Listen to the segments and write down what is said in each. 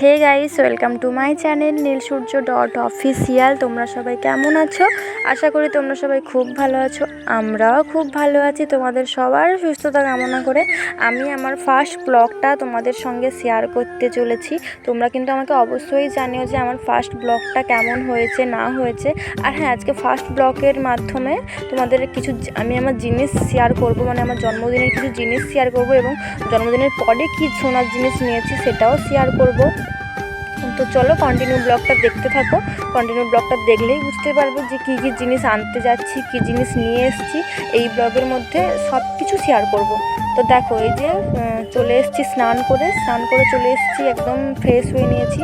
Hey guys, welcome to my channel নীলসূর্য.অফিসিয়াল। তোমরা সবাই কেমন আছো? আশা করি তোমরা সবাই খুব ভালো আছো। আমরাও খুব ভালো আছি। তোমাদের সবার সুস্থতা কামনা করে আমি আমার ফার্স্ট ব্লগটা তোমাদের সঙ্গে শেয়ার করতে চলেছি। তোমরা কিন্তু আমাকে অবশ্যই জানিও যে আমার ফার্স্ট ব্লগটা কেমন হয়েছে না হয়েছে। আর হ্যাঁ, আজকে ফার্স্ট ব্লগের মাধ্যমে তোমাদের আমি আমার জিনিস শেয়ার করব, মানে আমার জন্মদিনের কিছু জিনিস শেয়ার করব এবং জন্মদিনের পরে কি সোনার জিনিস নিয়েছি সেটাও শেয়ার করব। তো চলো কন্টিনিউ ব্লগটা দেখতে থাকো। কন্টিনিউ ব্লগটা দেখলেই বুঝতে পারবে যে কী কী জিনিস আনতে যাচ্ছি, কী জিনিস নিয়ে এসেছি। এই ব্লগের মধ্যে সব কিছু শেয়ার করব। তো দেখো, এই যে চলে এসেছি স্নান করে চলে এসেছি, একদম ফ্রেশ হয়ে নিয়েছি।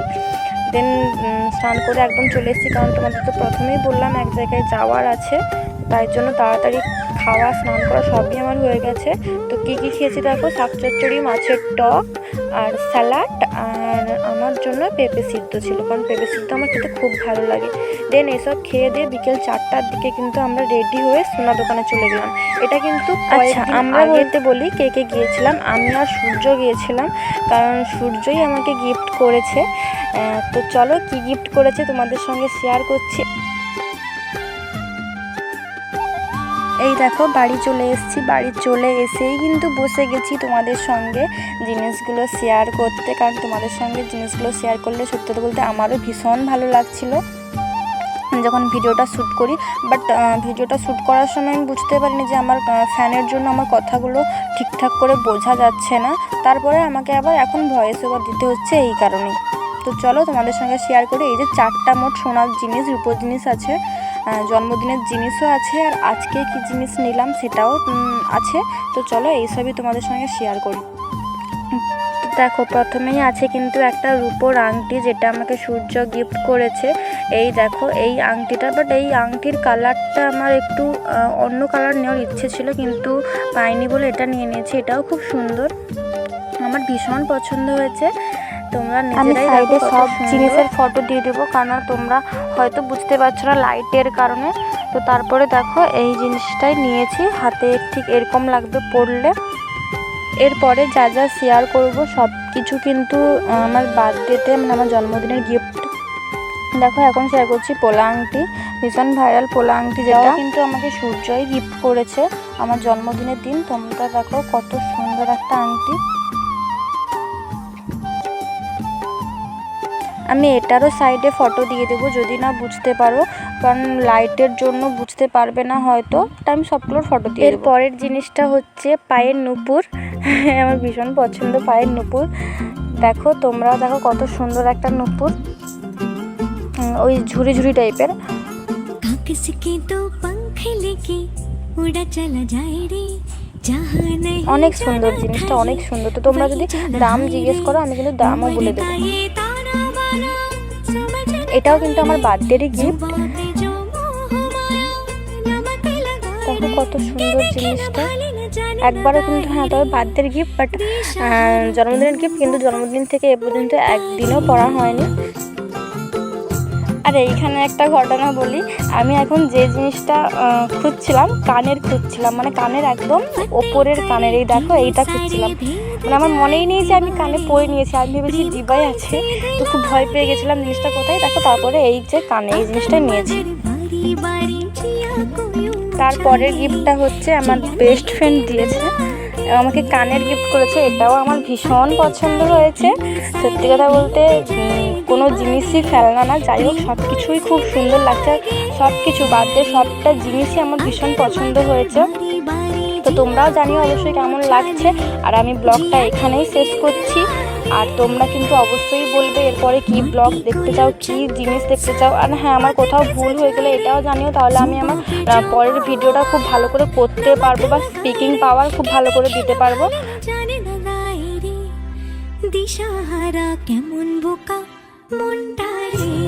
দেন স্নান করে একদম চলে এসেছি, কারণ তোমাদের তো প্রথমেই বললাম এক জায়গায় যাওয়ার আছে, তাই জন্য তাড়াতাড়ি খাওয়া স্নান করা সবই আমার হয়ে গেছে। তো কী কী খেয়েছি দেখো, শাক চচ্চড়ি, মাছের টক আর স্যালাড, আর আমার জন্য পেঁপে সিদ্ধ ছিল, কারণ পেঁপে সিদ্ধ আমার খেতে খুব ভালো লাগে। দেন এসব খেয়ে দিয়ে বিকেল 4টার দিকে কিন্তু আমরা রেডি হয়ে সোনা দোকানে চলে গেলাম। এটা কিন্তু আমরা বলতে বলি কে কে গিয়েছিলাম। আমি আর সূর্য গিয়েছিলাম, কারণ সূর্যই আমাকে গিফট করেছে। তো চলো কি গিফট করেছে তোমাদের সঙ্গে শেয়ার করছি। এই দেখো, বাড়ি চলে এসেছি। বাড়ি চলে এসেই কিন্তু বসে গেছি তোমাদের সঙ্গে জিনিসগুলো শেয়ার করতে, কারণ তোমাদের সঙ্গে জিনিসগুলো শেয়ার করলে সত্যি বলতে আমারও ভীষণ ভালো লাগছিল যখন ভিডিওটা শ্যুট করি। বাট ভিডিওটা শ্যুট করার সময় আমি বুঝতে পারিনি যে আমার ফ্যানের জন্য আমার কথাগুলো ঠিকঠাক করে বোঝা যাচ্ছে না। তারপরে আমাকে আবার এখন ভয়েস ওভার দিতে হচ্ছে এই কারণেই। তো চলো তোমাদের সঙ্গে শেয়ার করি। এই যে 4টা মোট সোনার জিনিস, রূপোর জিনিস আছে, জন্মদিনের জিনিসও আছে, আর আজকে কি জিনিস নিলাম সেটাও আছে। তো চলো এইসবই তোমাদের সঙ্গে শেয়ার করি। দেখো, প্রথমেই আছে কিন্তু একটা রূপোর আংটি, যেটা আমাকে সূর্য গিফট করেছে। এই দেখো এই আংটিটা, বাট এই আংটির কালারটা আমার একটু অন্য কালার নেওয়ার ইচ্ছে ছিল, কিন্তু পাইনি বলে এটা নিয়ে নিয়েছি। এটাও খুব সুন্দর, আমার ভীষণ পছন্দ হয়েছে। তোমরা নিজেরাই দেখো, সব জিনিসের ফটো দিয়ে দেবো, কারণ তোমরা হয়তো বুঝতে পারছো না লাইটের কারণে। তো তারপরে দেখো এই জিনিসটাই নিয়েছি, হাতে ঠিক এরকম লাগবে পরলে। এরপরে যা যা শেয়ার করব সব কিছু কিন্তু আমার বার্থডেতে, মানে আমার জন্মদিনের গিফট। দেখো এখন শেয়ার করছি পোলা আংটি, ভীষণ ভাইরাল পোলা আংটি, যেটা কিন্তু আমাকে সূর্যই গিফট করেছে আমার জন্মদিনের দিন। তোমরা দেখো কত সুন্দর একটা আংটি। আমি এটারও সাইডে ফটো দিয়ে দেবো যদি না বুঝতে পারো, কারণ লাইটের জন্য বুঝতে পারবে না হয়তো, তা আমি সবগুলোর ফটো দিয়ে দেবো। পরের জিনিসটা হচ্ছে পায়ের নুপুর। আমার ভীষণ পছন্দ পায়ের নুপুর। দেখো তোমরাও দেখো কত সুন্দর একটা নুপুর, ওই ঝুড়ি ঝুড়ি টাইপের। অনেক সুন্দর জিনিসটা, অনেক সুন্দর। তো তোমরা যদি দাম জিজ্ঞেস করো আমি কিন্তু দামও বলে দেবো। এটাও কিন্তু আমার বার্থডেরই গিফট। দেখো কত সুন্দর জিনিসটা। একবারও কিন্তু, হ্যাঁ তবে বার্থডের গিফট, বাট জন্মদিনের গিফট কিন্তু জন্মদিন থেকে এ পর্যন্ত একদিনও পড়া হয়নি। আর এইখানে একটা ঘটনা বলি, আমি এখন যে জিনিসটা খুঁজছিলাম, খুঁজছিলাম, মানে কানের একদম ওপরের কানের, এই দেখো এইটা খুঁজছিলাম। মানে আমার মনেই নেই যে আমি কানে পরে নিয়েছি, আমি ভেবেছি ডিবাই আছে। তো খুব ভয় পেয়ে গেছিলাম জিনিসটা কোথায়। দেখো তারপরে এই যে কানে এই জিনিসটা নিয়েছি। তারপরের গিফটটা হচ্ছে আমার বেস্ট ফ্রেন্ড দিয়েছে, আমাকে কানের গিফট করেছে। এটাও আমার ভীষণ পছন্দ হয়েছে। সত্যি কথা বলতে কোনো জিনিসই ফেলনা না, যাই হোক সব কিছুই খুব সুন্দর লাগছে। সব কিছু বাদ দিয়ে সবটা জিনিসই আমার ভীষণ পছন্দ হয়েছে। তো তোমরাও জানিও অবশ্যই কেমন লাগছে। আর আমি ব্লগটা এখানেই শেষ করছি। আর তোমরা কিন্তু অবশ্যই বলবে এরপরে কি ব্লগ দেখতে চাও, কি জিনিস দেখতে চাও। আর হ্যাঁ, আমার কোথাও ভুল হয়ে গেলে এটাও জানিও, তাহলে আমি আমার পরের ভিডিওটা খুব ভালো করে করতে পারবো, বা স্পিকিং পাওয়ার খুব ভালো করে দিতে পারবো। দিশাহারা কেমন বোকা মনটা রে।